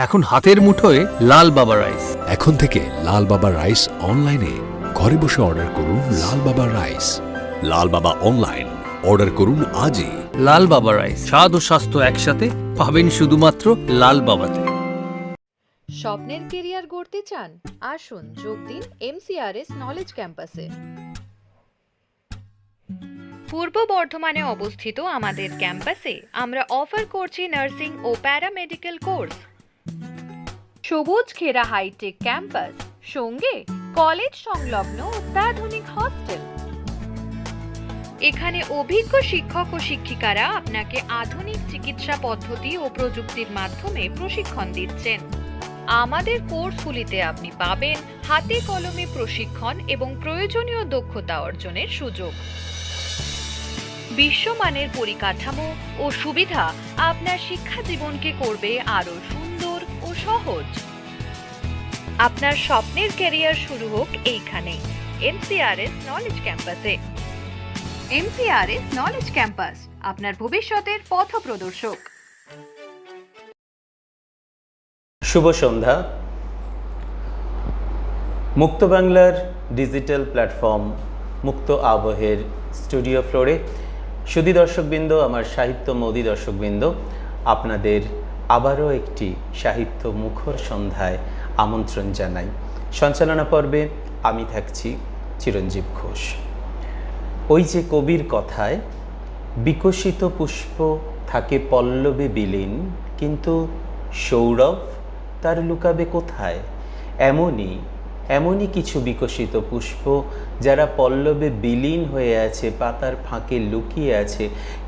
এখন হাতের মুঠোয় লাল বাবা রাইস। এখন থেকে লাল বাবা রাইস অনলাইনে ঘরে বসে অর্ডার করুন। লাল বাবা রাইস, লাল বাবা অনলাইন, অর্ডার করুন আজই। লাল বাবা রাইস, স্বাদ ও স্বাস্থ্য একসাথে পাবেন শুধুমাত্র লাল বাবাতে। স্বপ্নের কেরিয়ার গড়তে চান? আসুন যোগ দিন MCRS নলেজ ক্যাম্পাসে। পূর্ব বর্ধমানে অবস্থিত আমাদের ক্যাম্পাসে আমরা অফার করছি নার্সিং ও প্যারামেডিক্যাল কোর্স। সবুজ ঘেরা হাইটেক ক্যাম্পাস, সঙ্গে কলেজ সংলগ্ন অত্যাধুনিক হস্টেল। এখানে অভিজ্ঞ শিক্ষক ও শিক্ষিকারা আপনাকে আধুনিক চিকিৎসা পদ্ধতি ও প্রযুক্তির মাধ্যমে প্রশিক্ষণ দিচ্ছেন। আমাদের কোর্সগুলিতে আপনি পাবেন হাতে কলমে প্রশিক্ষণ এবং প্রয়োজনীয় দক্ষতা অর্জনের সুযোগ। বিশ্বমানের পরিকাঠামো ও সুবিধা আপনার শিক্ষা জীবনকে করবে আরো সুন্দর ও সহজ। আপনার স্বপ্নের ক্যারিয়ার শুরু হোক এইখানে, MCRS নলেজ ক্যাম্পাসে। MCRS নলেজ ক্যাম্পাস, আপনার ভবিষ্যতের পথপ্রদর্শক। শুভ সন্ধ্যা। মুক্ত বাংলার ডিজিটাল প্ল্যাটফর্ম মুক্ত আবহের স্টুডিও ফ্লোরে সুধী দর্শকবৃন্দ, আমার সাহিত্য মোদী দর্শকবৃন্দ, আপনাদের আবারও একটি সাহিত্য মুখর সন্ধ্যায় আমন্ত্রণ জানাই। সঞ্চালনা পর্বে আমি থাকছি চিরঞ্জীব ঘোষ। ওই যে কবির কথায়, বিকশিত পুষ্প থাকে পল্লবে বিলীন, কিন্তু সৌরভ তার লুকাবে কোথায়? এমনই কিছু বিকশিত পুষ্প যারা পল্লবে বিলীন হয়ে আছে, পাতার ফাঁকে লুকিয়ে আছে,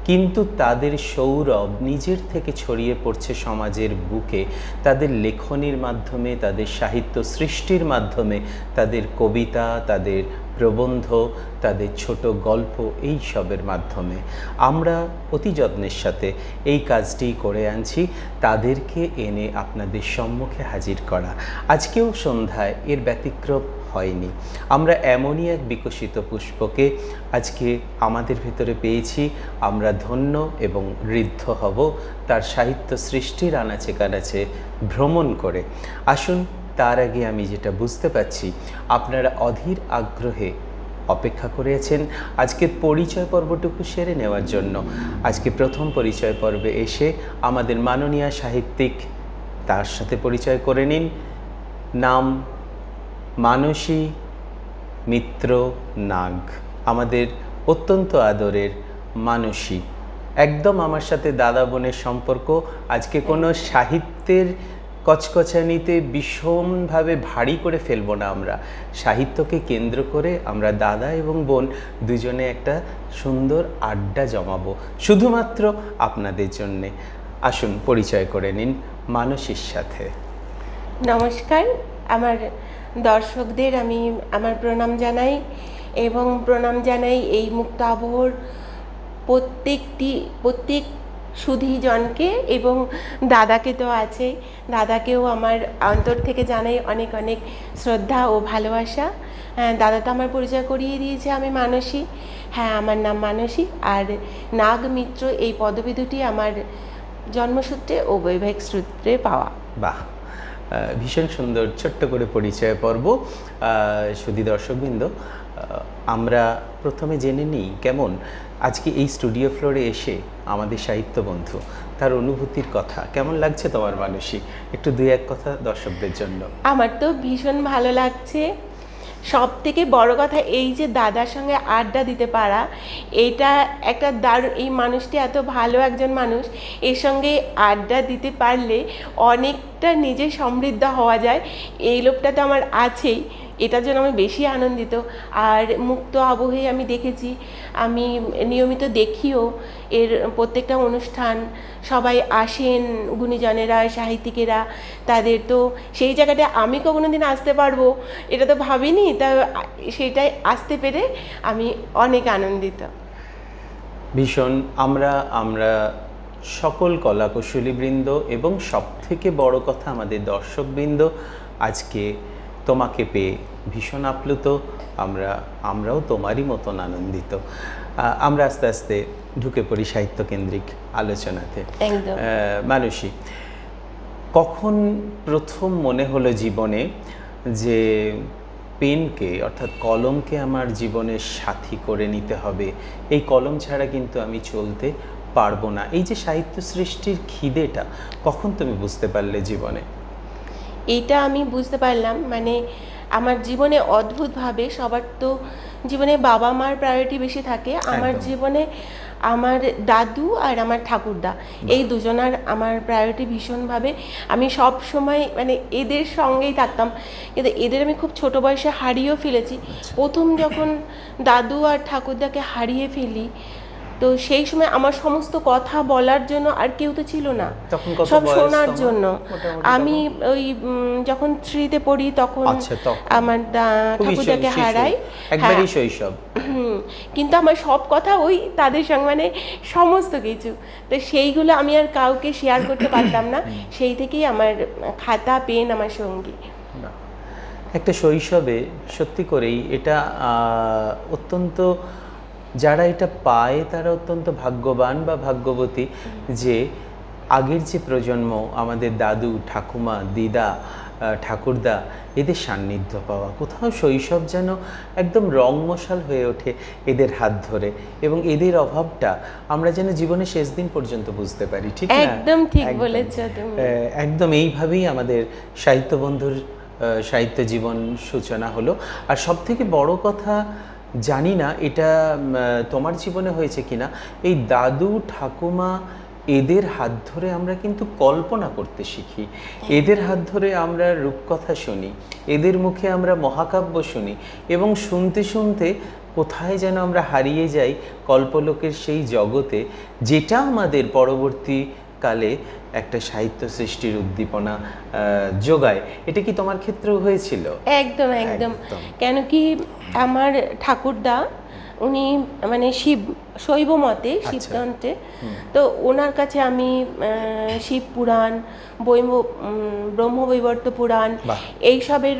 কিন্তু তাদের সৌরভ নিজের থেকে ছড়িয়ে পড়ছে সমাজের বুকে, তাদের লেখনীর মাধ্যমে, তাদের সাহিত্য সৃষ্টির মাধ্যমে, তাদের কবিতা, তাদের প্রবন্ধ, তাদের ছোট গল্প, এই সবের মাধ্যমে আমরা অতি যত্নের সাথে এই কাজটি করে আনছি, তাদেরকে এনে আপনাদের সম্মুখে হাজির করা। আজকেও সন্ধ্যায় এর ব্যতিক্রম হয়নি। আমরা এমনই এক বিকশিত পুষ্পকে আজকে আমাদের ভিতরে পেয়েছি। আমরা ধন্য এবং ঋদ্ধ হব তার সাহিত্য সৃষ্টির আনাচে কানাচে ভ্রমণ করে। আসুন, তার আগে আমি যেটা বুঝতে পারছি, আপনারা অধীর আগ্রহে অপেক্ষা করেছেন আজকের পরিচয় পর্বটুকু সেরে নেওয়ার জন্য। আজকে প্রথম পরিচয় পর্বে এসে আমাদের মাননীয় সাহিত্যিক, তার সাথে পরিচয় করে নিন। নাম মানসী মিত্র নাগ, আমাদের অত্যন্ত আদরের মানসী। একদম আমার সাথে দাদা বোনের সম্পর্ক। আজকে কোনো সাহিত্যের কচকচানিতে ভীষণভাবে ভারী করে ফেলবো না। আমরা সাহিত্যকে কেন্দ্র করে আমরা দাদা এবং বোন দুজনে একটা সুন্দর আড্ডা জমাবো শুধুমাত্র আপনাদের জন্যে। আসুন পরিচয় করে নিন মানসীর সাথে। নমস্কার, আমার দর্শকদের আমি আমার প্রণাম জানাই এবং প্রণাম জানাই এই মুক্ত আবহর প্রত্যেক সুধীজনকে, এবং দাদাকে তো আছেই, দাদাকেও আমার অন্তর থেকে জানাই অনেক অনেক শ্রদ্ধা ও ভালোবাসা। দাদা তো আমার পরিচয় করিয়ে দিয়েছে, আমি মানসী। হ্যাঁ, আমার নাম মানসী, আর নাগ মিত্র এই পদবি দুটি আমার জন্মসূত্রে ও বৈবাহিক সূত্রে পাওয়া। বাহ, ভীষণ সুন্দর ছোট্ট করে পরিচয় পর্ব। সুধী দর্শকবৃন্দ, আমরা প্রথমে জেনে নিই কেমন আজকে এই স্টুডিও ফ্লোরে এসে আমাদের সাহিত্য বন্ধু, তার অনুভূতির কথা। কেমন লাগছে তোমার মানসী? একটু দুই এক কথা দর্শকদের জন্য। আমার তো ভীষণ ভালো লাগছে। সব থেকে বড় কথা, এই যে দাদার সঙ্গে আড্ডা দিতে পারা, এটা একটা দারুণ। এই মানুষটি এত ভালো একজন মানুষ, এর সঙ্গে আড্ডা দিতে পারলে অনেকটা নিজে সমৃদ্ধ হওয়া যায়, এই লোকটা তো আমার আছেই। এটার জন্য আমি বেশি আনন্দিত। আর মুক্ত আবহে আমি দেখেছি, আমি নিয়মিত দেখিও এর প্রত্যেকটা অনুষ্ঠান, সবাই আসেন, গুণীজনেরা, সাহিত্যিকেরা, তাদের তো সেই জায়গাটা আমি কোনো দিন আসতে পারবো এটা তো ভাবিনি, তা সেটাই আসতে পেরে আমি অনেক আনন্দিত। ভীষণ। আমরা সকল কলাকুশলীবৃন্দ এবং সবথেকে বড় কথা আমাদের দর্শকবৃন্দ আজকে তোমাকে পেয়ে ভীষণ আপ্লুত। আমরাও তোমারই মতন আনন্দিত। আমরা আস্তে আস্তে ঢুকে পড়ি সাহিত্যকেন্দ্রিক আলোচনাতে। একদম। মানসী, কখন প্রথম মনে হলো জীবনে যে পেনকে অর্থাৎ কলমকে আমার জীবনের সাথী করে নিতে হবে, এই কলম ছাড়া কিন্তু আমি চলতে পারবো না? এই যে সাহিত্য সৃষ্টির খিদেটা কখন তুমি বুঝতে পারলে জীবনে? এটা আমি বুঝতে পারলাম মানে আমার জীবনে অদ্ভুতভাবে, সবার তো জীবনে বাবা মার প্রায়োরিটি বেশি থাকে, আমার একদম। জীবনে আমার দাদু আর আমার ঠাকুরদা এই দুজনার আমার প্রায়োরিটি ভীষণভাবে। আমি সব সময় মানে এদের সঙ্গেই থাকতাম, কিন্তু এদের আমি খুব ছোট বয়সে হারিয়েও ফেলেছি। প্রথম যখন দাদু আর ঠাকুরদাকে হারিয়ে ফেলি, তো সেই সময় আমার সমস্ত কথা বলার জন্য আর কেউ তো ছিল না, তখন কত সব বয়স শোনার তোমার? জন্য। মোটামুটি আমি ওই যখন 3-তে পড়ি তখন আচ্ছা, তখন। আমার খুবই ঠাকুরদাকে শিশু, হারাই। একবারই হ্যাঁ। শৈশব। কিন্তু আমার সব কথা ওই তাদের সঙ্গে মানে সমস্ত কিছু, তো সেইগুলো আমি আর কাউকে শেয়ার করতে পারতাম না। সেই থেকেই আমার খাতা পেন আমার সঙ্গী। বাহ। একটা শৈশবে সত্যি করেই এটা অত্যন্ত, যারা এটা পায় তারা অত্যন্ত ভাগ্যবান বা ভাগ্যবতী যে আগের যে প্রজন্ম, আমাদের দাদু ঠাকুমা দিদা ঠাকুরদা, এদের সান্নিধ্য পাওয়া। কোথাও শৈশব যেন একদম রংমশাল হয়ে ওঠে এদের হাত ধরে, এবং এদের অভাবটা আমরা যেন জীবনের শেষ দিন পর্যন্ত বুঝতে পারি। ঠিক না? একদম ঠিক একদম। বলেছো তুমি। একদম এইভাবেই আমাদের সাহিত্য বন্ধুর সাহিত্য জীবন সূচনা হলো। আর সব থেকে বড় কথা, জানি না এটা তোমার জীবনে হয়েছে কিনা, এই দাদু ঠাকুমা এদের হাত ধরে আমরা কিন্তু কল্পনা করতে শিখি, এদের হাত ধরে আমরা রূপকথা শুনি, এদের মুখে আমরা মহাকাব্য শুনি, এবং শুনতে শুনতে কোথায় যেন আমরা হারিয়ে যাই কল্পলোকের সেই জগতে, যেটা আমাদের পরবর্তী কালে একটা সাহিত্য সৃষ্টির উদ্দীপনা যোগায়। এটা কি তোমার ক্ষেত্রেও হয়েছিল? একদম একদম। একদম। কেন কি আমার ঠাকুরদা উনি মানে শৈব মতে শিবতন্ত্রে, তো ওনার কাছে আমি শিব পুরাণ, ব্রহ্মবৈবর্ত পুরাণ, বাহ। এইসবের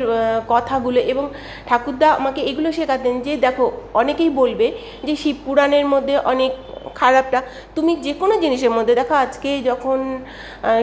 কথাগুলো, এবং ঠাকুরদা আমাকে এগুলো শেখাতেন যে দেখো অনেকেই বলবে যে শিব পুরাণের মধ্যে অনেক খারাপটা, তুমি যে কোনো জিনিসের মধ্যে দেখো, আজকে যখন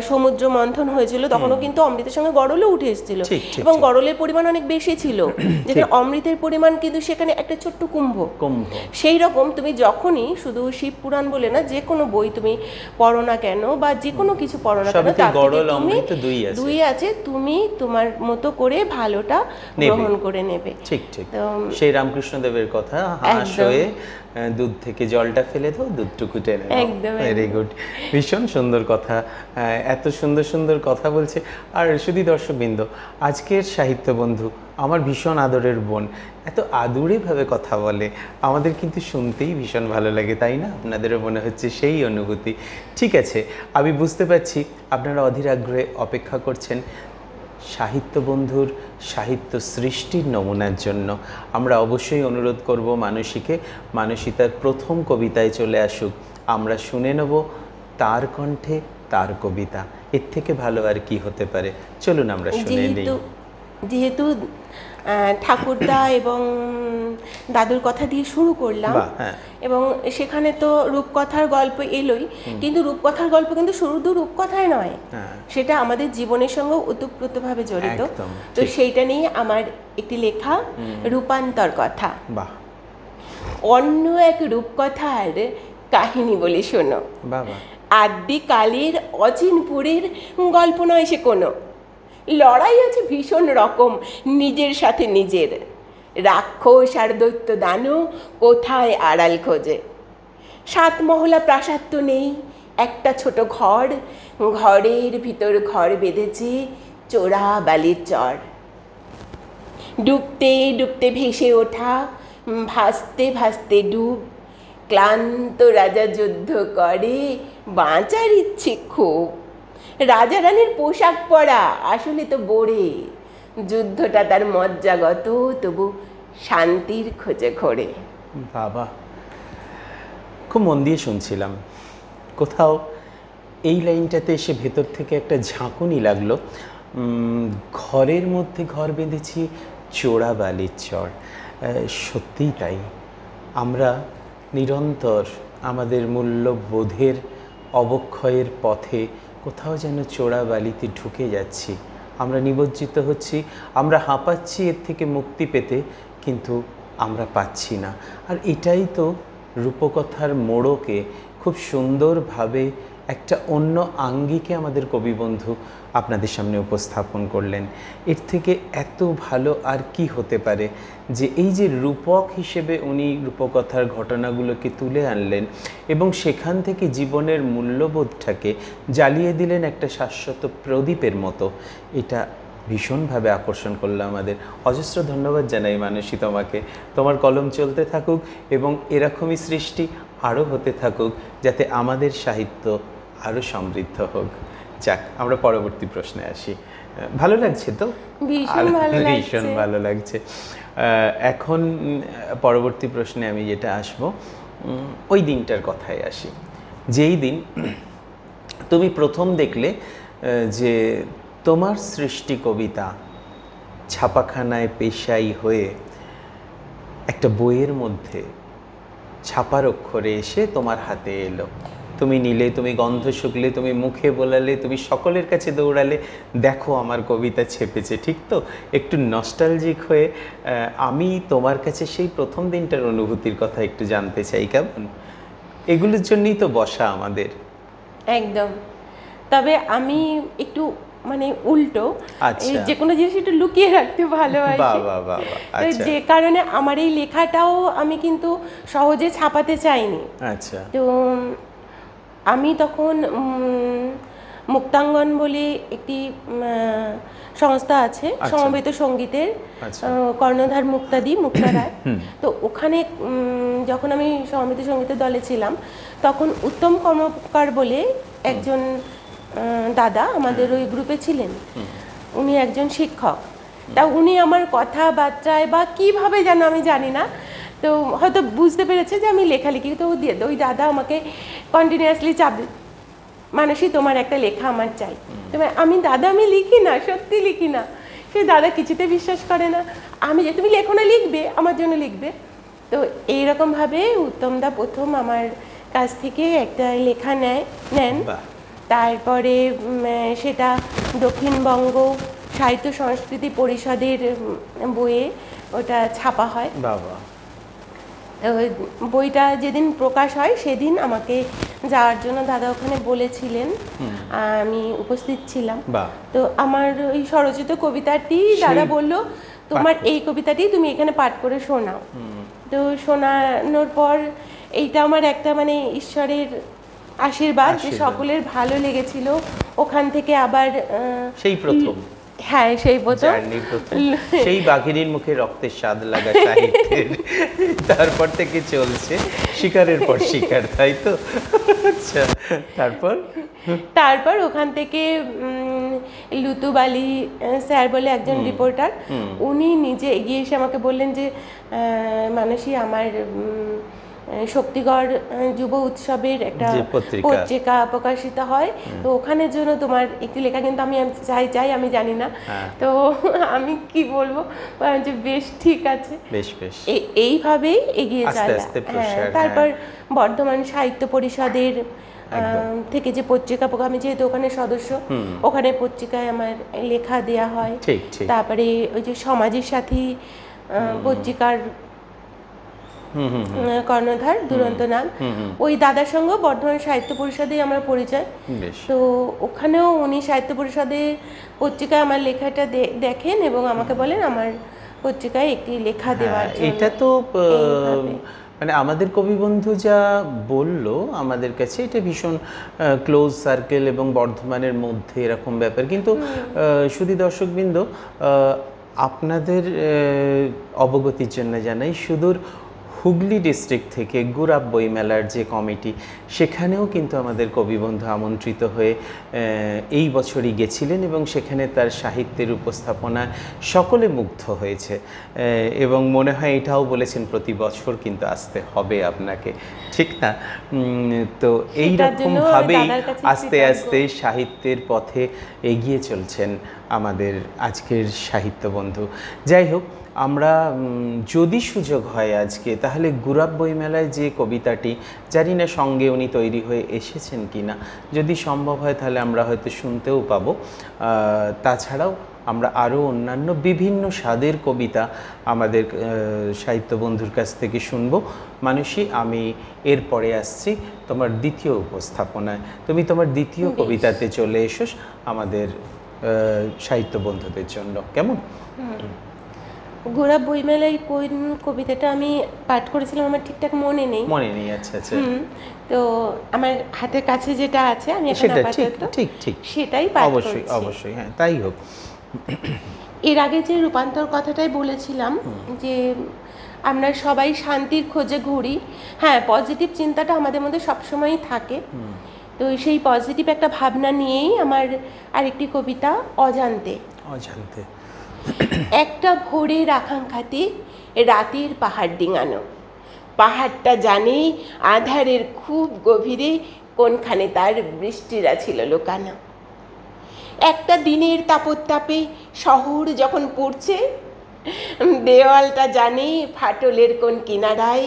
সমুদ্র মন্থন হয়েছিল তখনও কিন্তু অমৃতের সঙ্গে গরলও উঠে এসেছিল, ঠিক, ঠিক, এবং ঠিক। গরলের পরিমাণ অনেক বেশি ছিল, যেখানে অমৃতের পরিমাণ কিন্তু সেখানে একটা ছোট্ট কুম্ভ। কুম্ভ। সেই রকম তুমি যখনই শুধু শিব পুরাণ বলে না, যে কোনো বই তুমি পড়ো না কেন বা যে কোনো কিছু পড়ো না কেন, সবই তো তার থেকে গরল তুমি অমৃত দুই আছে। দুই আছে, তুমি তোমার মতো করে ভালোটা নেবে। গ্রহণ করে নেবে। ঠিক ঠিক। তো সেই রামকৃষ্ণদেবের কথা, হাঁস একদম। হয়ে দুধ থেকে জলটা ফেলে দাও, দুধটুকু টেনে নাও। একদম, ভেরি গুড, ভীষণ সুন্দর কথা। এত সুন্দর সুন্দর কথা বলছে। আর শুধু দর্শকবৃন্দ, আজকের সাহিত্য বন্ধু আমার ভীষণ আদরের বোন এত আদুরেভাবে কথা বলে, আমাদের কিন্তু শুনতেই ভীষণ ভালো লাগে, তাই না? আপনাদেরও মনে হচ্ছে সেই অনুভূতি। ঠিক আছে, আমি বুঝতে পারছি আপনারা অধীর আগ্রহে অপেক্ষা করছেন সাহিত্য বন্ধুর সাহিত্য সৃষ্টির নমুনার জন্য। আমরা অবশ্যই অনুরোধ করব মানসীকে, মানসী তার প্রথম কবিতায় চলে আসুক, আমরা শুনে নেব তার কণ্ঠে তার কবিতা। এর থেকে ভালো আর কি হতে পারে? চলুন আমরা শুনে নিই। যেহেতু ঠাকুরদা এবং দাদুর কথা দিয়ে শুরু করলাম, বাহ, হ্যাঁ। এবং সেখানে তো রূপকথার গল্প এলোই, কিন্তু রূপকথার গল্প কিন্তু শুধু রূপকথায় নয়, হ্যাঁ। সেটা আমাদের জীবনের সঙ্গে ওতপ্রোতভাবে জড়িত। একদম, তো ঠিক। সেইটা নিয়ে আমার একটি লেখা, রূপান্তর কথা। বাহ অন্য এক রূপকথার কাহিনী বলে শোনো। বাবা। আদ্যিকালের অচিনপুরের গল্প নয় সে কোনো, লড়াই আছে ভীষণ রকম নিজের সাথে নিজের, রাক্ষস আর দৈত্য দানব কোথায় আড়াল খোঁজে। 7 মহলা প্রাসাদ তো নেই, একটা ছোট ঘর, ঘরের ভিতর ঘর বেঁধেছে চোরা বালির চর। ডুবতে ডুবতে ভেসে ওঠা, ভাসতে ভাসতে ডুব, ক্লান্ত রাজা যুদ্ধ করে, বাঁচার ইচ্ছে খুব। রাজা রানীর পোশাক পরা আসলে তো বোরে, যুদ্ধটা তার মজ্জাগত, তবু শান্তির খোঁজে ঘোরে। বাবা, খুব মন দিয়ে শুনছিলাম। কোথাও এই লাইনটাতে এসে ভেতর থেকে একটা ঝাঁকুনি লাগলো। ঘরের মধ্যে ঘর বেঁধেছি চোরা বালির চর। সত্যিই তাই, আমরা নিরন্তর আমাদের মূল্যবোধের অবক্ষয়ের পথে কোথাও যেন চোরা বালিতে ঢুকে যাচ্ছি, আমরা নিমজ্জিত হচ্ছি, আমরা হাঁপাচ্ছি এর থেকে মুক্তি পেতে, কিন্তু আমরা পাচ্ছি না। আর এটাই তো রূপকথার মোড়কে খুব সুন্দরভাবে একটা অন্য আঙ্গিকে আমাদের কবিবন্ধু আপনাদের সামনে উপস্থাপন করলেন। এর থেকে এত ভালো আর কি হতে পারে, যে এই যে রূপক হিসেবে উনি রূপকথার ঘটনাগুলোকে তুলে আনলেন এবং সেখান থেকে জীবনের মূল্যবোধটাকে জ্বালিয়ে দিলেন একটা শাশ্বত প্রদীপের মতো। এটা ভীষণভাবে আকর্ষণ করলো আমাদের। অজস্র ধন্যবাদ জানাই মানসী তোমাকে। তোমার কলম চলতে থাকুক এবং এরকমই সৃষ্টি আরও হতে থাকুক, যাতে আমাদের সাহিত্য আরও সমৃদ্ধ হোক। যাক, আমরা পরবর্তী প্রশ্নে আসি। ভালো লাগছে তো? ভীষণ ভালো লাগছে। এখন পরবর্তী প্রশ্নে আমি যেটা আসব, ওই দিনটার কথায় আসি, যেই দিন তুমি প্রথম দেখলে যে তোমার সৃষ্টি কবিতা ছাপাখানায় পেশাই হয়ে একটা বইয়ের মধ্যে ছাপার অক্ষরে এসে তোমার হাতে এলো। তুমি নিলে, তুমি গন্ধ শুকলে, তুমি মুখে বোলালে, তুমি সকলের কাছে দৌড়ালে, দেখো আমার কবিতা ছেপেছে। ঠিক তো? একটু নস্টালজিক হয়ে আমি তোমার কাছে সেই প্রথম দিনটার অনুভূতির কথা একটু জানতে চাই। কেমন? এগুলোর জন্যই তো বসা আমাদের। একদম। তবে আমি একটু মানে উল্টো, যে কোনো জিনিস একটু লুকিয়ে রাখতে ভালোবাসি। যে কারণে আমার এই লেখাটাও আমি কিন্তু সহজে ছাপাতে চাইনি। আচ্ছা। তো আমি তখন মুক্তাঙ্গন বলে একটি সংস্থা আছে, সমবেত সঙ্গীতের, কর্ণধার মুক্তা রায়। তো ওখানে যখন আমি সমবেত সঙ্গীতের দলে ছিলাম, তখন উত্তম কর্মকার বলে একজন দাদা আমাদের ওই গ্রুপে ছিলেন। উনি একজন শিক্ষক। তা উনি আমার কথাবার্তায় বা কিভাবে যেন আমি জানি না, তো হয়তো বুঝতে পেরেছে যে আমি লেখালেখি। তো ওই দাদা আমাকে কন্টিনিউয়াসলি চাপ, মানসী তোমার একটা লেখা আমার চাই। আমি লিখি না, সত্যি লিখি না। সে দাদা কিছুতে বিশ্বাস করে না। আমি যে তুমি লেখো না, লিখবে, আমার জন্য লিখবে। তো এইরকমভাবে উত্তমদা প্রথম আমার কাছ থেকে একটা লেখা নেন। তারপরে সেটা দক্ষিণবঙ্গ সাহিত্য সংস্কৃতি পরিষদের বইয়ে ওটা ছাপা হয়। বইটা যেদিন প্রকাশ হয় সেদিন আমাকে যাওয়ার জন্য দাদা ওখানে বলেছিলেন, আমি উপস্থিত ছিলাম। তো আমার ওই স্বরচিত কবিতাটি দাদা বলল, তোমার এই কবিতাটি তুমি এখানে পাঠ করে শোনাও। তো শোনানোর পর এইটা আমার একটা মানে ঈশ্বরের আশীর্বাদ যে সকলের ভালো লেগেছিল। ওখান থেকে আবার সেই প্রথম, হ্যাঁ সেই প্রথম, সেই বাঘিনীর মুখে রক্তের স্বাদ লাগা সাহিত্যের, তারপর থেকে চলছে শিকারের পর শিকার, তাই তো? আচ্ছা, তারপর ওখান থেকে লুতুবালি স্যার বলে একজন রিপোর্টার, উনি নিজে এগিয়ে এসে আমাকে বললেন যে মানসী, আমার শক্তিগড় যুব উৎসবের একটা পত্রিকা প্রকাশিত হয়, তো ওখানের জন্য তোমার একটি লেখা কিন্তু আমি চাই, আমি জানি না। তো আমি কি বলবো যে বেশ ঠিক আছে, এইভাবেই এগিয়ে চলা। তারপর বর্ধমান সাহিত্য পরিষদের থেকে যে পত্রিকা, আমি যেহেতু ওখানে সদস্য, ওখানে পত্রিকায় আমার লেখা দেয়া হয়। তারপরে ওই যে সমাজের সাথী পত্রিকার কর্ণধার দুরন্ত নাম, ওই দাদার সঙ্গে বর্ধমান সাহিত্য পরিষদে আমার পরিচয়। তো ওখানেও উনি সাহিত্য পরিষদে পত্রিকায় আমার লেখাটা দেখেন এবং আমাকে বলেন আমার পত্রিকায় একটি লেখা দেওয়ার জন্য। এটা তো মানে আমাদের কবিবন্ধু যা বলল আমাদের কাছে, এটা ভীষণ ক্লোজ সার্কেল এবং বর্ধমানের মধ্যে এরকম ব্যাপার। কিন্তু শুধু দর্শকবৃন্দ, আপনাদের অবগতির জন্য জানাই, সুদূর হুগলি ডিস্ট্রিক্ট থেকে গুরাব বইমেলার যে কমিটি, সেখানেও কিন্তু আমাদের কবিবন্ধু আমন্ত্রিত হয়ে এই বছরই গেছিলেন এবং সেখানে তার সাহিত্যের উপস্থাপনা সকলে মুগ্ধ হয়েছে এবং মনে হয় এটাও বলেছেন প্রতি বছর কিন্তু আসতে হবে আপনাকে, ঠিক না? তো এইরকমভাবেই আস্তে আস্তে সাহিত্যের পথে এগিয়ে চলছেন আমাদের আজকের সাহিত্য বন্ধু। যাই হোক, আমরা যদি সুযোগ হয় আজকে, তাহলে গুরাব বইমেলায় যে কবিতাটি, জানি না সঙ্গে উনি তৈরি হয়ে এসেছেন কি না, যদি সম্ভব হয় তাহলে আমরা হয়তো শুনতেও পাবো। তাছাড়াও আমরা আরও অন্যান্য বিভিন্ন স্বাদের কবিতা আমাদের সাহিত্য বন্ধুর কাছ থেকে শুনব। মানসী, আমি এরপরে আসছি তোমার দ্বিতীয় উপস্থাপনায়। তুমি তোমার দ্বিতীয় কবিতাতে চলে এসো আমাদের সাহিত্য বন্ধুদের জন্য, কেমন? গোরা বইমেলায় কোন কবিতাটা আমি পাঠ করেছিলাম আমার ঠিকঠাক মনে নেই। আচ্ছা আচ্ছা। তো আমার হাতের কাছে যেটা আছে আমি এখন সেটা আপাতত ঠিক সেটাই পাঠ করছি। অবশ্যই অবশ্যই, হ্যাঁ তাই হোক। এর আগে যে রূপান্তর কথাটাই বলেছিলাম যে আমরা সবাই শান্তির খোঁজে ঘুরি। হ্যাঁ, পজিটিভ চিন্তাটা আমাদের মধ্যে সবসময়ই থাকে। তো সেই পজিটিভ একটা ভাবনা নিয়েই আমার আরেকটি কবিতা অজান্তে। একটা ভোরের আকাঙ্ক্ষাতে রাতের পাহাড় ডিঙানো, পাহাড়টা জানে আধারের খুব গভীরে কোনখানে তার বৃষ্টিরা ছিল লুকানো। একটা দিনের তাপোত্তাপে শহর যখন পড়ছে, দেওয়ালটা জানে ফাটলের কোন কিনারায়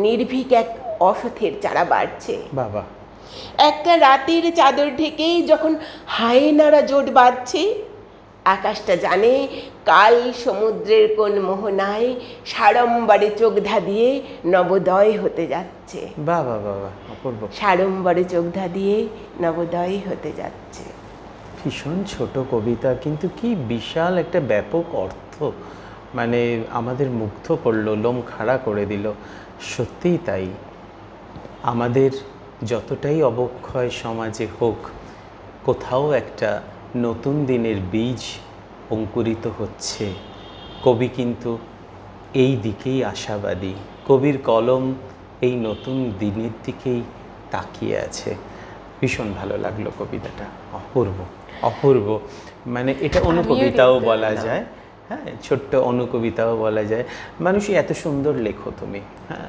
নির্ভীক এক অসথের চারা বাড়ছে। বাবা। একটা রাতের চাদর ঢেকেই যখন হায়েনারা জোট বাঁধছে, আকাশটা জানে কাল সমুদ্রের কোন মোহনায় সাড়ম্বরে চোখ ধাঁধিয়ে নবোদয় হতে যাচ্ছে। বাবা বাবা, অপূর্ব। সাড়ম্বরে চোখ ধাঁধিয়ে নবোদয় হতে যাচ্ছে। ভীষণ ছোট কবিতা, কিন্তু কি বিশাল একটা ব্যাপক অর্থ, মানে আমাদের মুগ্ধ করলো, লোম খাড়া করে দিল। সত্যিই তাই, আমাদের যতটাই অবক্ষয় সমাজে হোক, কোথাও একটা নতুন দিনের বীজ অঙ্কুরিত হচ্ছে। কবি কিন্তু এই দিকেই আশাবাদী, কবির কলম এই নতুন দিনের দিকেই তাকিয়ে আছে। ভীষণ ভালো লাগলো কবিতাটা, অপূর্ব অপূর্ব। মানে এটা অনুকবিতাও বলা যায়, হ্যাঁ, ছোট্ট অনুকবিতাও বলা যায়। মানুষই এত সুন্দর লেখো তুমি, হ্যাঁ।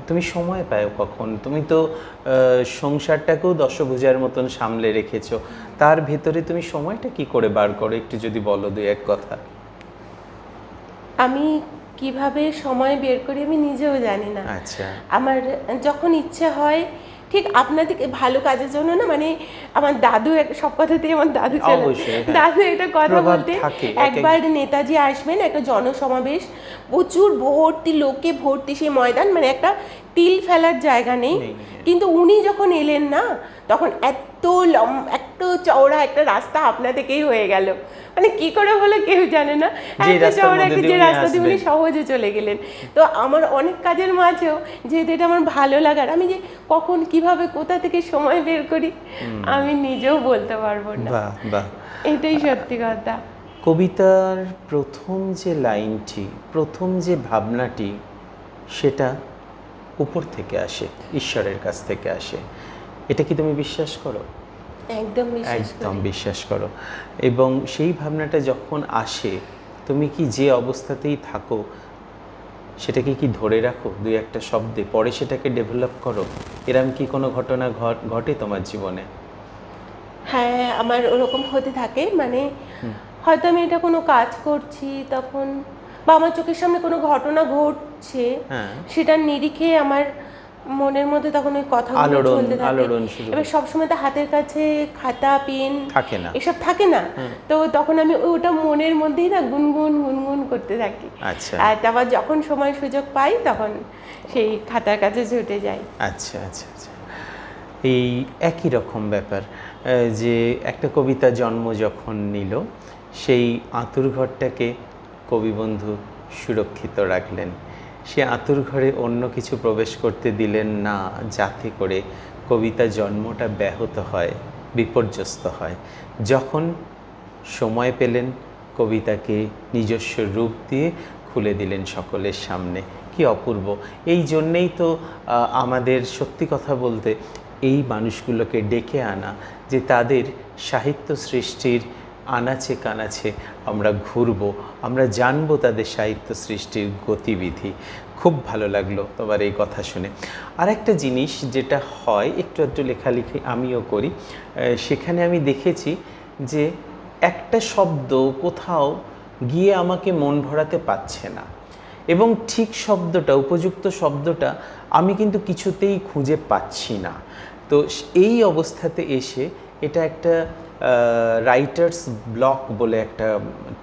তুমি সময় পাও কখন? তুমি তো সংসারটাকেও দশভুজার মতন সামলে রেখেছো, তার ভেতরে তুমি সময়টা কি করে বার করো, একটু যদি বলো দুই এক কথা। আমি কিভাবে সময় বের করি আমি নিজেও জানি না। আচ্ছা। আমার যখন ইচ্ছে হয়, ঠিক আপনাদের ভালো কাজের জন্য না, মানে আমার দাদু সব কথাতেই আমার দাদু ছিল, দাদু একটা কথা বলতে, একবার নেতাজি আসবেন একটা জনসমাবেশ, প্রচুর ভর্তি লোকে ভর্তি সেই ময়দান, মানে একটা তিল ফেলার জায়গা নেই, কিন্তু উনি যখন এলেন না, তখন এত এত চওড়া একটা রাস্তা আপনা থেকেই হয়ে গেল। মানে কি করে হলো কেউ জানে না, এত চওড়া একটা যে রাস্তা দিয়ে উনি সহজে চলে গেলেন। তো আমার অনেক কাজের মাঝেও যেহেতু এটা আমার ভালো লাগার, আমি যে কখন কিভাবে কোথা থেকে সময় বের করি আমি নিজেও বলতে পারবো না। এটাই সত্যি কথা। কবিতার প্রথম যে লাইনটি, প্রথম যে ভাবনাটি, সেটা উপর থেকে আসে, ঈশ্বরের কাছ থেকে আসে। এটা কি তুমি বিশ্বাস করো? একদম বিশ্বাস করো। এবং সেই ভাবনাটা যখন আসে, তুমি কি যে অবস্থাতেই থাকো সেটাকে কি ধরে রাখো দুই একটা শব্দে, পরে সেটাকে ডেভেলপ করো? এরকম কি কোনো ঘটনা ঘটে তোমার জীবনে? হ্যাঁ, আমার ওরকম হতে থাকে। মানে হয়তো আমি এটা কোনো কাজ করছি তখন, বা আমার চোখের সামনে কোনো ঘটনা ঘটছে, সেটার নিরিখে আমার মনের মধ্যে তখন ওই কথাগুলো চলতে থাকে। এবার সবসময় তো হাতের কাছে খাতা পেন থাকে না, এসব থাকে না, তো তখন আমি ওটা মনের মধ্যেই না গুনগুন গুনগুন করতে থাকি। আর তারপর যখন সময় সুযোগ পাই তখন সেই খাতার কাছে ছুটে যাই। আচ্ছা আচ্ছা আচ্ছা। এই একই রকম ব্যাপার, যে একটা কবিতা জন্ম যখন নিল, সেই আঁতুর ঘরটাকে কবিবন্ধু সুরক্ষিত রাখলেন। সে আঁতুর ঘরে অন্য কিছু প্রবেশ করতে দিলেন না, যাতে করে কবিতা জন্মটা ব্যাহত হয়, বিপর্যস্ত হয়। যখন সময় পেলেন, কবিতাকে নিজস্ব রূপ দিয়ে খুলে দিলেন সকলের সামনে। কি অপূর্ব! এই জন্যেই তো আমাদের সত্যি কথা বলতে এই মানুষগুলোকে ডেকে আনা, যে তাদের সাহিত্য সৃষ্টির আনাচে কানাচে আমরা ঘুরব, আমরা জানবো তাদের সাহিত্য সৃষ্টির গতিবিধি। খুব ভালো লাগলো তোমার এই কথা শুনে। আর একটা জিনিস যেটা হয়, একটু একটু লেখালেখি আমিও করি, সেখানে আমি দেখেছি যে একটা শব্দ কোথাও গিয়ে আমাকে মন ভরাতে পারছে না, এবং ঠিক শব্দটা, উপযুক্ত শব্দটা আমি কিন্তু কিছুতেই খুঁজে পাচ্ছি না। তো এই অবস্থাতে এসে, এটা একটা রাইটার্স ব্লক বলে একটা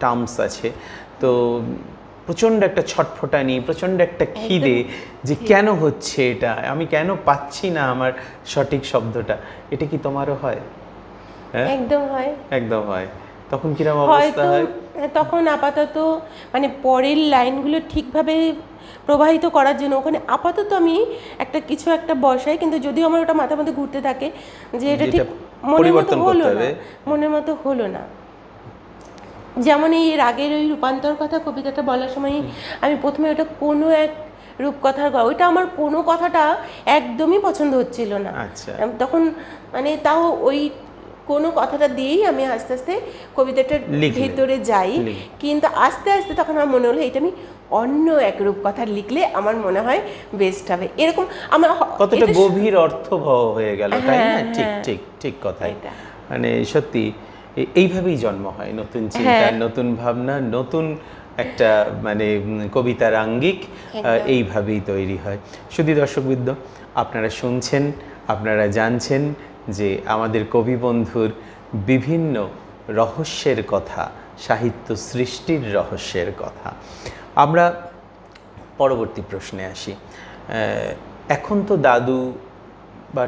টার্মস আছে, তো প্রচণ্ড একটা ছটফটানি, প্রচণ্ড একটা খিদে, যে কেন হচ্ছে এটা, আমি কেন পাচ্ছি না আমার সঠিক শব্দটা। এটা কি তোমারও হয়? হ্যাঁ, একদম হয়, একদম হয়। তখন কিরকম অবস্থা হয়তো হয়? তখন আপাতত মানে পরের লাইনগুলো ঠিকভাবে প্রবাহিত করার জন্য ওখানে আপাতত আমি কিছু একটা বসাই, কিন্তু যদিও আমার ওটা মাথার মধ্যে ঘুরতে থাকে যে এটা ঠিক মনের মতো হলো না, মনের মতো হলো না। যেমন এই রাগের ওই রূপান্তর কথা কবিতাটা বলার সময় আমি প্রথমে ওটা কোনো এক রূপকথার ওইটা আমার কোনো কথাটা একদমই পছন্দ হচ্ছিল না। আচ্ছা। তখন মানে তাও ওই কোনো কথাটা দিয়েই আমি আস্তে আস্তে কবিতাটার ভেতরে যাই, কিন্তু আস্তে আস্তে তখন আমার মনে হলো এটা আমি অন্য এক রূপকথা লিখলে আমার মনে হয় বেস্ট হবে। এরকম আমার কতটা গভীর অর্থবহ হয়ে গেল, তাই না? ঠিক ঠিক ঠিক কথাই। মানে সত্যি এইভাবেই জন্ম হয় নতুন চিন্তা, নতুন ভাবনা, নতুন একটা মানে কবিতার আঙ্গিক এইভাবেই তৈরি হয়। শুধু দর্শকবৃন্দ, আপনারা শুনছেন, আপনারা জানছেন যে আমাদের কবি বন্ধুর বিভিন্ন রহস্যের কথা, সাহিত্য সৃষ্টির রহস্যের কথা। আমরা পরবর্তী প্রশ্নে আসি। এখন তো দাদু বা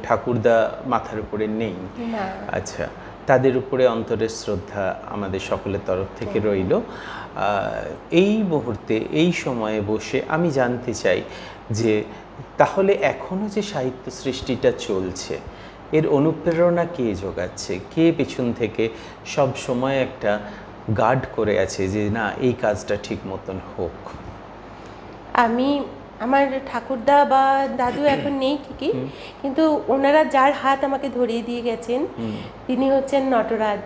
ঠাকুরদা মাথার উপরে নেই, আচ্ছা, তাদের উপরে অন্তরের শ্রদ্ধা আমাদের সকলের তরফ থেকে রইল। এই মুহূর্তে, এই সময়ে বসে আমি জানতে চাই যে তাহলে এখনও যে সাহিত্য সৃষ্টিটা চলছে, এর অনুপ্রেরণা কে যোগাচ্ছে? কে পেছন থেকে সব সময় একটা গার্ড করে আছে যে না, এই কাজটা ঠিক মতন হোক? আমার ঠাকুরদা বা দাদু এখন নেই ঠিকই, কিন্তু ওনারা যার হাত আমাকে ধরিয়ে দিয়ে গেছেন তিনি হচ্ছেন নটরাজ,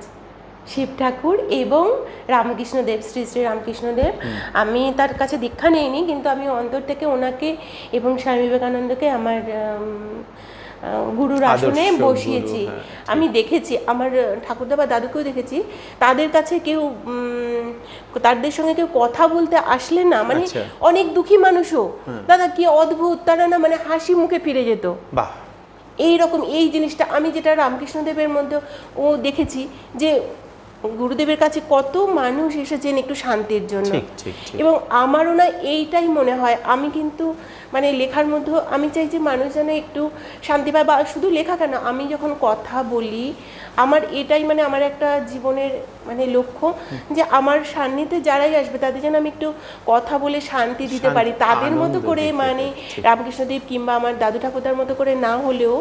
শিব ঠাকুর এবং রামকৃষ্ণদেব, শ্রী শ্রী রামকৃষ্ণদেব। আমি তার কাছে দীক্ষা নেইনি, কিন্তু আমি অন্তর থেকে ওনাকে এবং স্বামী বিবেকানন্দকে আমার গুরুর আসনে বসিয়েছি। আমি দেখেছি, আমার ঠাকুরদা বা দাদুকেও দেখেছি, তাদের কাছে কেউ তাদের সঙ্গে কেউ কথা বলতে আসলে না, মানে অনেক দুঃখী মানুষও দাদা কি অদ্ভুত, তারা না মানে হাসি মুখে ফিরে যেত। এইরকম এই জিনিসটা আমি যেটা রামকৃষ্ণদেবের মধ্যে ও দেখেছি, যে গুরুদেবের কাছে কত মানুষ এসেছেন একটু শান্তির জন্য, এবং আমারও না এইটাই মনে হয়। আমি কিন্তু মানে লেখার মধ্যে আমি চাই যে মানুষ যেন একটু শান্তি পায়, বা শুধু লেখা কেন, আমি যখন কথা বলি আমার এটাই মানে আমার একটা জীবনের মানে লক্ষ্য যে আমার সান্নিধ্যে যারাই আসবে তাদের যেন আমি একটু কথা বলে শান্তি দিতে পারি, তাদের মতো করে, মানে রামকৃষ্ণদেব কিংবা আমার দাদু ঠাকুরদার মতো করে না হলেও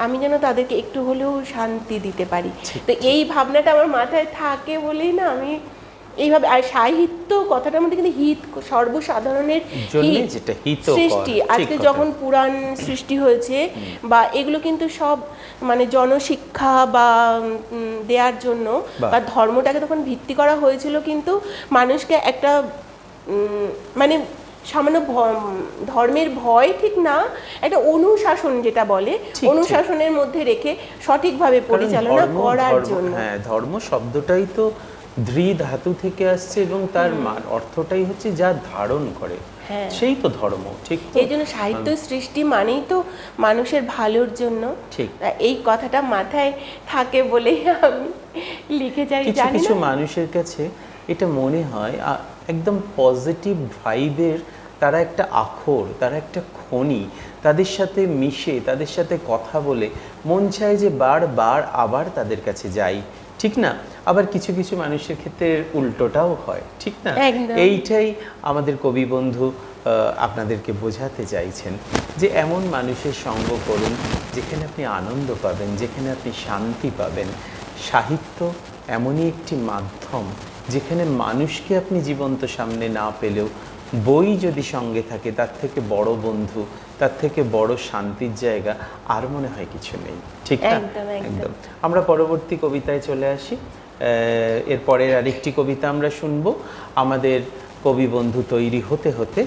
আমি যেন তাদেরকে একটু হলেও শান্তি দিতে পারি। তো এই ভাবনাটা আমার মাথায় থাকে বলেই না আমি এইভাবে। আর সাহিত্য কথাটার মধ্যে কিন্তু হিত, সর্বসাধারণের সৃষ্টি, আজকে যখন পুরাণ সৃষ্টি হয়েছে বা এগুলো কিন্তু সব মানে জনশিক্ষা বা দেওয়ার জন্য, বা ধর্মটাকে তখন ভিত্তি করা হয়েছিল কিন্তু মানুষকে একটা মানে সামান্য ধর্মের ভয় ঠিক না, একটা অনুশাসন যেটা বলে, অনুশাসনের মধ্যে রেখে সঠিকভাবে পরিচালনা করার জন্য। হ্যাঁ, ধর্ম শব্দটাই তো ধৃ ধাতু থেকে আসছে, এবং তার অর্থটাই হচ্ছে যা ধারণ করে, সেই তো ধর্ম। ঠিক, এই জন্য সাহিত্য সৃষ্টি মানেই তো মানুষের ভালোর জন্য। ঠিক, এই কথাটা মাথায় থাকে বলেই আমি লিখে যাই। জানি কিছু মানুষের কাছে এটা মনে হয় একদম পজিটিভ ভাইবের তারা একটা আখর, তারা একটা খনি, তাদের সাথে মিশে, তাদের সাথে কথা বলে মন চায় যে বারবার আবার তাদের কাছে যাই, ঠিক না? আবার কিছু কিছু মানুষের ক্ষেত্রে উল্টোটাও হয়, ঠিক না? এইটাই আমাদের কবি বন্ধু আপনাদেরকে বোঝাতে চাইছেন, যে এমন মানুষের সঙ্গ করুন যেখানে আপনি আনন্দ পাবেন, যেখানে আপনি শান্তি পাবেন। সাহিত্য এমনই একটি মাধ্যম যেখানে মানুষকে আপনি জীবন্ত সামনে না পেলেও বই যদি সঙ্গে থাকে, তার থেকে বড় বন্ধু, তার থেকে বড় শান্তির জায়গা আর মনে হয় কিছু নেই, ঠিক না? একদম। আমরা পরবর্তী কবিতায় চলে আসি। এরপরের আরেকটি কবিতা আমরা শুনবো। আমাদের কবি বন্ধু তৈরি হতে হতে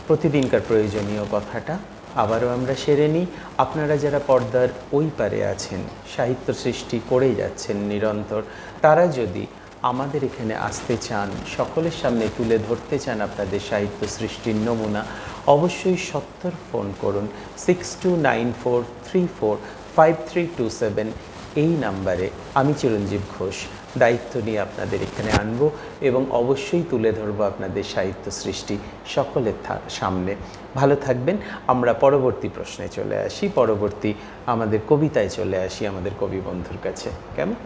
প্রতিদিনকার প্রয়োজনীয় কথাটা আবারও আমরা সেরে নিই। আপনারা যারা পর্দার ওই পারে আছেন, সাহিত্য সৃষ্টি করেই যাচ্ছেন নিরন্তর, তারা যদি আমাদের এখানে আসতে চান, সকলের সামনে তুলে ধরতে চান আপনাদের সাহিত্য সৃষ্টির নমুনা, অবশ্যই 70 ফোন করুন 6294345327 এই নাম্বারে। আমি চিরঞ্জীব ঘোষ দায়িত্ব নিয়ে আপনাদের এখানে আনব এবং অবশ্যই তুলে ধরবো আপনাদের সাহিত্য সৃষ্টি সকলের সামনে। ভালো থাকবেন। আমরা পরবর্তী প্রশ্নে চলে আসি, পরবর্তী আমাদের কবিতায় চলে আসি আমাদের কবি বন্ধুর কাছে। কেমন?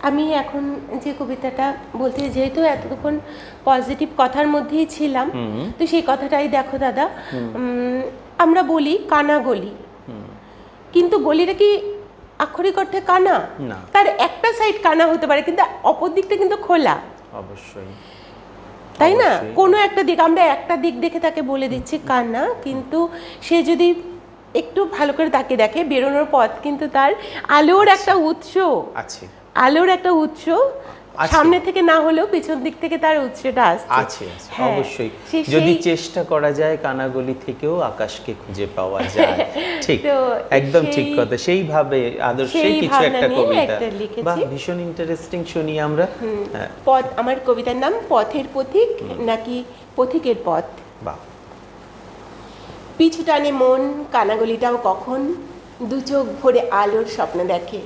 আমি এখন যে কবিতাটা বলতে, যেহেতু এতক্ষণ পজিটিভ কথার মধ্যেই ছিলাম, তো সেই কথাটাই দেখো দাদা। আমরা বলি কানা গলি, কিন্তু গলিটা কি আক্ষরিক অর্থে কানা? না, তার একটা সাইড কানা হতে পারে, কিন্তু অপর দিকটা কিন্তু খোলা, অবশ্যই, তাই না? কোনো একটা দিক, আমরা একটা দিক দেখে তাকে বলে দিচ্ছি কানা, কিন্তু সে যদি একটু ভালো করে তাকে দেখে, বেরোনোর পথ কিন্তু তার আলোর একটা উৎস আছে, আলোর একটা উৎস সামনে থেকে না হলেও পিছন দিক থেকে তার উৎসটা আছে। অবশ্যই, যদি চেষ্টা করা যায় কানাগলি থেকেও আকাশকে খুঁজে পাওয়া যায়। ঠিক, একদম ঠিক কথা। সেইভাবে আদর্শে কিছু একটা কবিতা, বাহ, ভীষণ ইন্টারেস্টিং। শুনি আমরা। পথ, আমার কবিতার নাম পথের পথিক নাকি পথিকের পথ। বাহ। পিছু টানে মন, কানাগলিটাও কখন দু চোখ ভরে আলোর স্বপ্ন দেখে।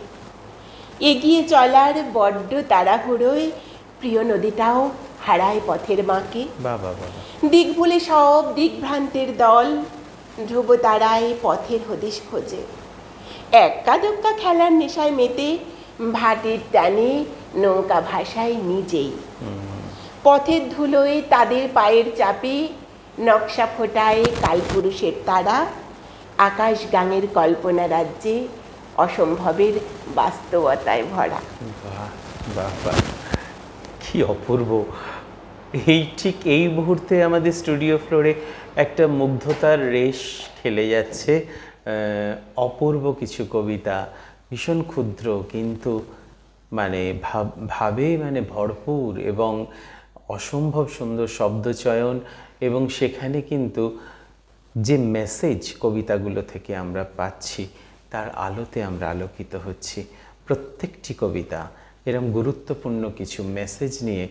এগিয়ে চলার বড্ড তাড়াহুড়োয় প্রিয় নদীটাও হারায় পথের বাঁকে। দিক ভুলে সব দিকভ্রান্তের দল ধ্রুব তারায় পথের হদিশ খোঁজে। এক্কা দোক্কা খেলার নেশায় মেতে ভাটির টানে নৌকা ভাসায় নিজেই। পথের ধুলোয় তাদের পায়ের চাপে নকশা ফোটায় কালপুরুষের তারা। আকাশ গাঙের কল্পনা রাজ্যে অসম্ভবের বাস্তবতায় ভরা। বাহ বাহ বাহ, কি অপূর্ব! ঠিক এই মুহূর্তে আমাদের স্টুডিও ফ্লোরে একটা মুগ্ধতার রেশ খেলে যাচ্ছে। অপূর্ব কিছু কবিতা, ভীষণ ক্ষুদ্র কিন্তু ভাবে ভরপুর এবং অসম্ভব সুন্দর শব্দচয়ন, এবং সেখানে কিন্তু যে মেসেজ কবিতাগুলো থেকে আমরা পাচ্ছি তার আলোতে আমরা আলোকিত হচ্ছি। প্রত্যেকটি কবিতা এরকম গুরুত্বপূর্ণ কিছু মেসেজ নিয়ে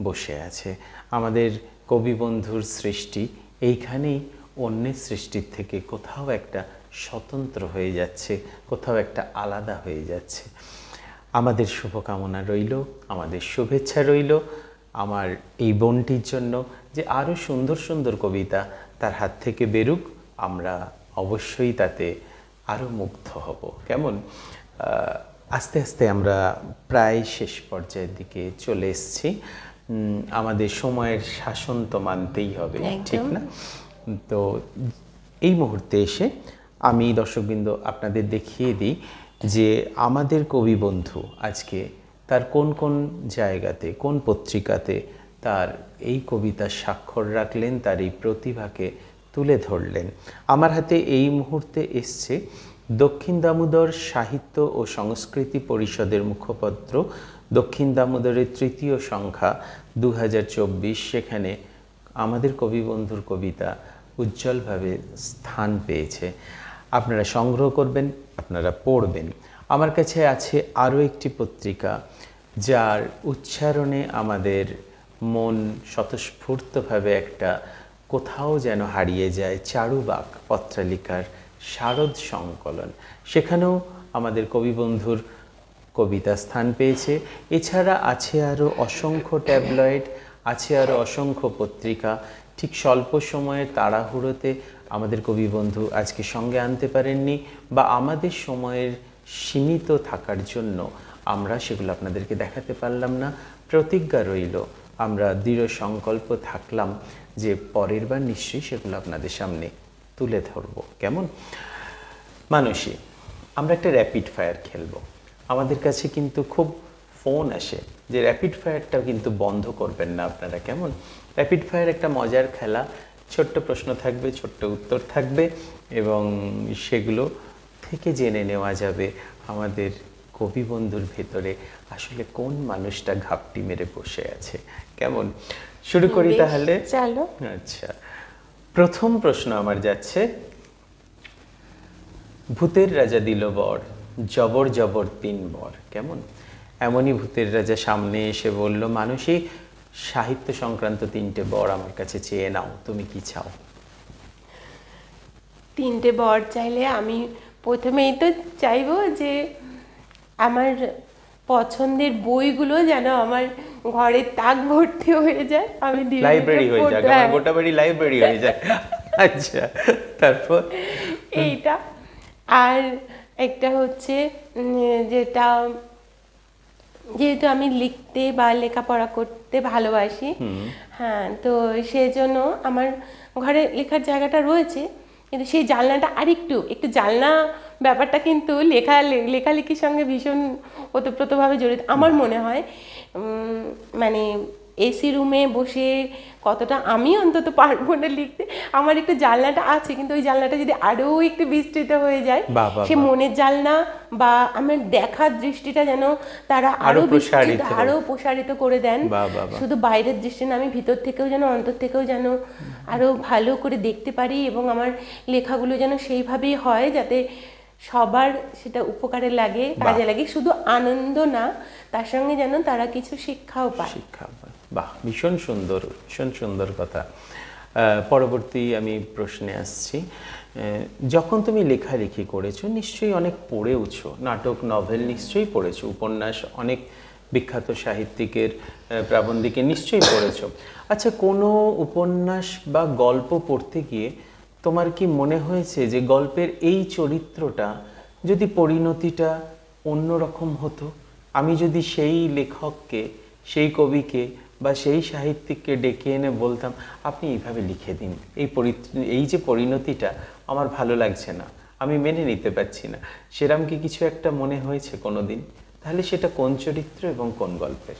বসে আছে। আমাদের কবি বন্ধুর সৃষ্টি এইখানেই অন্যের সৃষ্টির থেকে কোথাও একটা স্বতন্ত্র হয়ে যাচ্ছে, কোথাও একটা আলাদা হয়ে যাচ্ছে। আমাদের শুভকামনা রইল, আমাদের শুভেচ্ছা রইল আমার এই বোনটির জন্য, যে আরও সুন্দর সুন্দর কবিতা তার হাত থেকে বেরুক। আমরা অবশ্যই তাতে আরও মুগ্ধ হব। কেমন? আস্তে আস্তে আমরা প্রায় শেষ পর্যায়ের দিকে চলে এসেছি। আমাদের সময়ের শাসন তো মানতেই হবে, ঠিক না? তো এই মুহূর্তে এসে আমি দর্শকবৃন্দ আপনাদের দেখিয়ে দিই যে আমাদের কবি বন্ধু আজকে তার কোন কোন জায়গাতে, কোন পত্রিকাতে তার এই কবিতার স্বাক্ষর রাখলেন, তার এই প্রতিভাকে তুলে ধরলেন। আমার হাতে এই মুহূর্তে এসছে দক্ষিণ দামোদর সাহিত্য ও সংস্কৃতি পরিষদের মুখপত্র, দক্ষিণ দামোদরের ৩য় সংখ্যা 2024। সেখানে আমাদের কবি বন্ধুর কবিতা উজ্জ্বলভাবে স্থান পেয়েছে। আপনারা সংগ্রহ করবেন, আপনারা পড়বেন। আমার কাছে আছে আরও একটি পত্রিকা যার উচ্চারণে আমাদের মন স্বতঃস্ফূর্তভাবে একটা কোথাও যেন হারিয়ে যায়, চারুবাক পত্রালিকার শারদ সংকলন। সেখানেও আমাদের কবি বন্ধুর কবিতা স্থান পেয়েছে। এছাড়া আছে আরও অসংখ্য ট্যাবলয়েড, আছে আরও অসংখ্য পত্রিকা। ঠিক স্বল্প সময়ের তাড়াহুড়োতে আমাদের কবি বন্ধু আজকে সঙ্গে আনতে পারেননি, বা আমাদের সময়ের সীমিত থাকার জন্য আমরা সেগুলো আপনাদেরকে দেখাতে পারলাম না। প্রতিজ্ঞা রইল, আমরা দৃঢ় সংকল্প থাকলাম যে পরের বার নিশ্চয়ই সেগুলো আপনাদের সামনে তুলে ধরব। কেমন? মানসী, আমরা একটা র্যাপিড ফায়ার খেলবো। আমাদের কাছে কিন্তু খুব ফোন আসে যে র্যাপিড ফায়ারটা কিন্তু বন্ধ করবেন না আপনারা। কেমন? র্যাপিড ফায়ার একটা মজার খেলা, ছোট্ট প্রশ্ন থাকবে, ছোট্ট উত্তর থাকবে, এবং সেগুলো থেকে জেনে নেওয়া যাবে আমাদের কবি বন্ধুর ভেতরে আসলে কোন মানুষটা ঘাপটি মেরে বসে আছে। কেমন? শুরু করি তাহলে? চলো। আচ্ছা, প্রথম প্রশ্ন আমার যাচ্ছে, ভূতের রাজা দিল বর, জবর জবর 3 বর। কেমন? এমনই ভূতের রাজা সামনে এসে বলল, মানুষই সাহিত্য সংক্রান্ত 3টে বর আমার কাছে চেয়ে নাও, তুমি কি চাও? 3টে বর চাইলে আমি প্রথমেই তো চাইবো যে আমার পছন্দের বইগুলো যেন আমার ঘরের তাক ভর্তি হয়ে যায়, আমি লাইব্রেরি হয়ে যাক, আমার গোটা বাড়ি লাইব্রেরি হয়ে যায়। আচ্ছা, তারপর? এইটা। আর একটা হচ্ছে যেটা, যেহেতু আমি লিখতে বা লেখাপড়া করতে ভালোবাসি, হ্যাঁ, তো সেজন্য আমার ঘরে লেখার জায়গাটা রয়েছে, কিন্তু সেই জানলাটা একটু জানলা ব্যাপারটা কিন্তু লেখালেখির সঙ্গে ভীষণ ওতপ্রোতভাবে জড়িত আমার মনে হয়। মানে এসি রুমে বসে কতটা আমি অন্তত পারবো না লিখতে, আমার একটু জানলাটা আছে, কিন্তু ওই জানলাটা যদি আরও একটু বিস্তৃত হয়ে যায়, সে মনের জানলা বা আমার দেখার দৃষ্টিটা যেন তারা আরো বিস্তৃত, আরো প্রসারিত করে দেন। শুধু বাইরের দৃষ্টি না, আমি ভিতর থেকেও যেন, অন্তর থেকেও যেন আরো ভালো করে দেখতে পারি, এবং আমার লেখাগুলো যেন সেইভাবেই হয় যাতে সবার সেটা উপকারে লাগে, কাজে লাগে, শুধু আনন্দ না, তার সঙ্গে যেন তারা কিছু শিক্ষাও পায়। বাহ, ভীষণ সুন্দর, ভীষণ সুন্দর কথা। পরবর্তী আমি প্রশ্নে আসছি। যখন তুমি লেখালেখি করেছো নিশ্চয়ই অনেক পড়েওছো, নাটক, নভেল নিশ্চয়ই পড়েছো, উপন্যাস অনেক বিখ্যাত সাহিত্যিকের প্রাবন্ধিকে নিশ্চয়ই পড়েছো। আচ্ছা, কোনো উপন্যাস বা গল্প পড়তে গিয়ে তোমার কি মনে হয়েছে যে গল্পের এই চরিত্রটা যদি পরিণতিটা অন্যরকম হতো, আমি যদি সেই লেখককে, সেই কবিকে বা সেই সাহিত্যিককে ডেকে এনে বলতাম, আপনি এইভাবে লিখে দিন, এই যে পরিণতিটা আমার ভালো লাগছে না, আমি মেনে নিতে পারছি না, সেরকম কি কিছু একটা মনে হয়েছে কোনো দিন? তাহলে সেটা কোন চরিত্র এবং কোন গল্পের?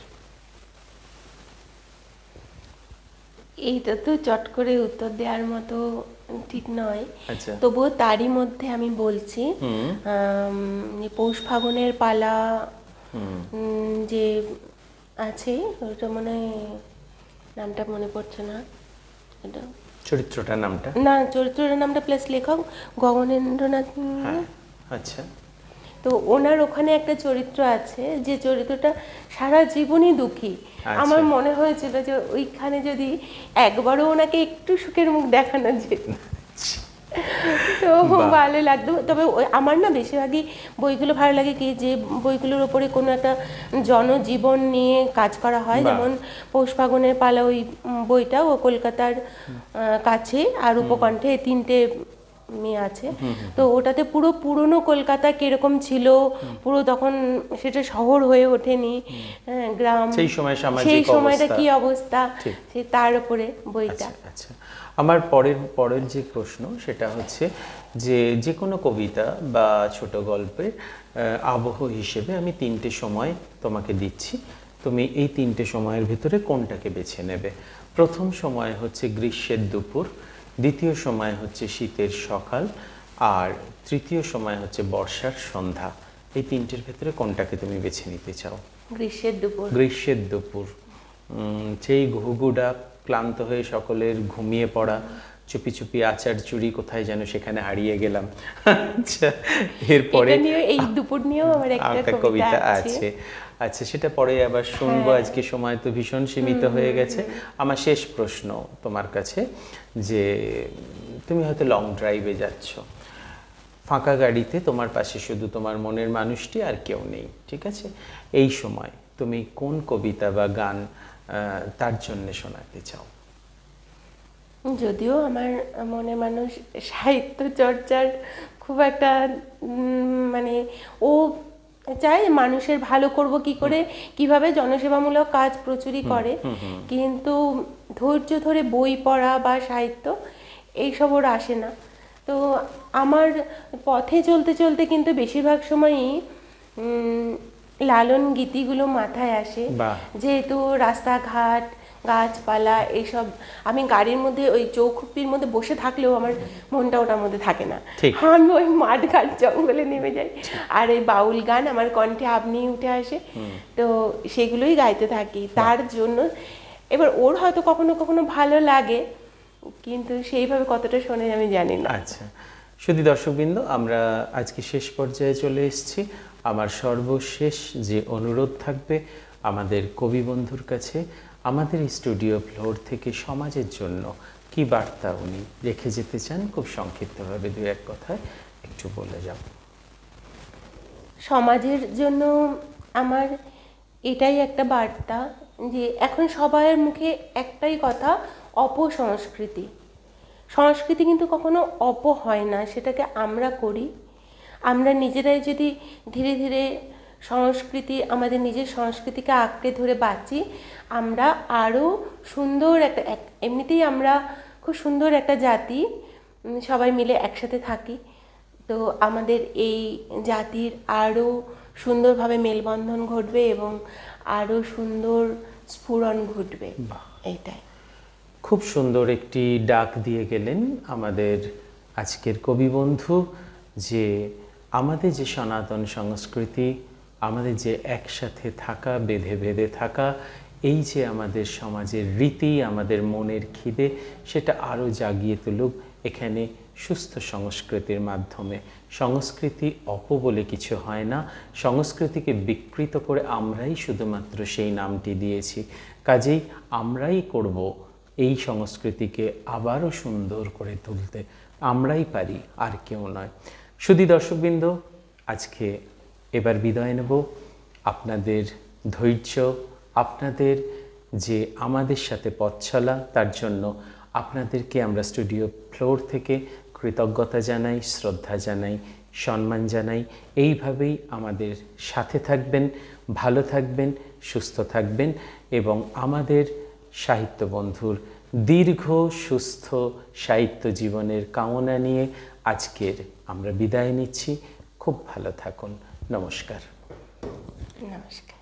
এইটা তো চট করে উত্তর দেওয়ার মতো ঠিক নয়, তবুও তারই মধ্যে আমি বলছি, পৌষ ফাগুনের পালা যে আছে, ওটা মনে নামটা মনে পড়ছে না, এটা চরিত্রটার নামটা না, চরিত্রটার নামটা প্লাস লেখক গগনেন্দ্রনাথ। আচ্ছা, তো ওনার ওখানে একটা চরিত্র আছে যে চরিত্রটা সারা জীবনই দুঃখী। আমার মনে হয়েছিল যে ওইখানে যদি একবারও ওনাকে একটু সুখের মুখ দেখানো যেত তো ভালো লাগতো। তবে আমার না বেশিরভাগই বইগুলো ভালো লাগে কি, যে বইগুলোর ওপরে কোনো একটা জনজীবন নিয়ে কাজ করা হয়, যেমন পৌষ ফাগুনের পালা, ওই বইটা ও কলকাতার কাছে আর উপকণ্ঠে, 3টে মেয়ে আছে, তো ওটাতে পুরো পুরনো কলকাতা কিরকম ছিল, পুরো তখন সেটা শহর হয়ে ওঠেনি, গ্রাম, সেই সময়টা কি অবস্থা, সে তার উপরে বইটা। আচ্ছা, আমার পরের যে প্রশ্ন সেটা হচ্ছে যে কোনো কবিতা বা ছোট গল্পের আবহ হিসেবে আমি 3টে সময় তোমাকে দিচ্ছি, তুমি এই 3টে সময়ের ভিতরে কোনটাকে বেছে নেবে? প্রথম সময় হচ্ছে গ্রীষ্মের দুপুর, দ্বিতীয় সময় হচ্ছে শীতের সকাল, আর তৃতীয় সময় হচ্ছে বর্ষার সন্ধ্যা। এই 3টের ভিতরে কোনটাকে তুমি বেছে নিতে চাও? গ্রীষ্মের দুপুর। গ্রীষ্মের দুপুর, সেই ঘুঘুডা, ক্লান্ত হয়ে সকলের ঘুমিয়ে পড়া, চুপি চুপি আচার চুরি কোথায় যেন সেখানে হারিয়ে গেলাম। আচ্ছা, এরপরে এই দুপুর নিয়েও আমার একটা কবিতা আছে। আচ্ছা, সেটা পরে আবার শুনবো। আজকে সময় তো ভীষণ সীমিত হয়ে গেছে। আমার শেষ প্রশ্ন তোমার কাছে, যে তুমি হয়তো লং ড্রাইভে যাচ্ছ, ফাঁকা গাড়িতে, তোমার পাশে শুধু তোমার মনের মানুষটি, আর কেউ নেই, ঠিক আছে? এই সময় তুমি কোন কবিতা বা গান তার জন্য শোনাতে চাও? যদিও আমার মনে মানুষ সাহিত্য চর্চার খুব একটা মানে ও চাই মানুষের ভালো করব কি করে, কিভাবে জনসেবামূলক কাজ প্রচুরই করে, কিন্তু ধৈর্য ধরে বই পড়া বা সাহিত্য এইসব ওর আসে না। তো আমার পথে চলতে চলতে কিন্তু বেশিরভাগ সময়ই লালন গীতিগুলো মাথায় আসে, যেহেতু রাস্তাঘাট, গাছপালা এইসব, আমি গাড়ির মধ্যে ওই চৌখুপির মধ্যে বসে থাকলেও আমার মনটা ওটার মধ্যে থাকে না, আমি ওই মাঠ ঘাট জঙ্গলে নেমে যাই, আর এই বাউল গান আমার কণ্ঠে আপনি উঠে আসে, তো সেগুলোই গাইতে থাকি। তার জন্য এবার ওর হয়তো কখনো কখনো ভালো লাগে, কিন্তু সেইভাবে কতটা শোনে আমি জানি না। আচ্ছা, শুধু দর্শকবৃন্দ, আমরা আজকে শেষ পর্যায়ে চলে এসেছি। আমার সর্বশেষ যে অনুরোধ থাকবে আমাদের কবি বন্ধুর কাছে, আমাদের স্টুডিও ফ্লোর থেকে সমাজের জন্য কি বার্তা উনি রেখে যেতে চান, খুব সংক্ষিপ্তভাবে দু এক কথায় একটু বলে যাও। সমাজের জন্য আমার এটাই একটা বার্তা যে এখন সবার মুখে একটাই কথা, অপসংস্কৃতি। সংস্কৃতি কিন্তু কখনো হয় না, সেটাকে আমরা করি। আমরা নিজেরাই যদি ধীরে ধীরে আমাদের নিজের সংস্কৃতিকে আঁকড়ে ধরে বাঁচি, আমরা আরও সুন্দর এমনিতেই আমরা খুব সুন্দর একটা জাতি, সবাই মিলে একসাথে থাকি। তো আমাদের এই জাতির আরও সুন্দরভাবে মেলবন্ধন ঘটবে এবং আরও সুন্দর স্ফুরণ ঘটবে, এইটাই। খুব সুন্দর একটি ডাক দিয়ে গেলেন আমাদের আজকের কবি বন্ধু, যে আমাদের যে সনাতন সংস্কৃতি, আমাদের যে একসাথে থাকা, বেঁধে বেঁধে থাকা, এই যে আমাদের সমাজের রীতি, আমাদের মনের খিদে, সেটা আরও জাগিয়ে তুলুক এখানে সুস্থ সংস্কৃতির মাধ্যমে। সংস্কৃতি বলে কিছু হয় না, সংস্কৃতিকে বিকৃত করে আমরাই শুধুমাত্র সেই নামটি দিয়েছি। কাজেই আমরাই করব এই সংস্কৃতিকে আবারও সুন্দর করে তুলতে, আমরাই পারি, আর কেউ নয়। শুধু দর্শকবৃন্দ, আজকে এবার বিদায় নেব। আপনাদের ধৈর্য, আপনাদের যে আমাদের সাথে পথ চলা, তার জন্য আপনাদেরকে আমরা স্টুডিও ফ্লোর থেকে কৃতজ্ঞতা জানাই, শ্রদ্ধা জানাই, সম্মান জানাই। এইভাবেই আমাদের সাথে থাকবেন, ভালো থাকবেন, সুস্থ থাকবেন এবং আমাদের সাহিত্য বন্ধুর দীর্ঘ সুস্থ সাহিত্য জীবনের কামনা নিয়ে আজকের আমরা বিদায় নিচ্ছি। খুব ভালো থাকুন। নমস্কার। নমস্কার।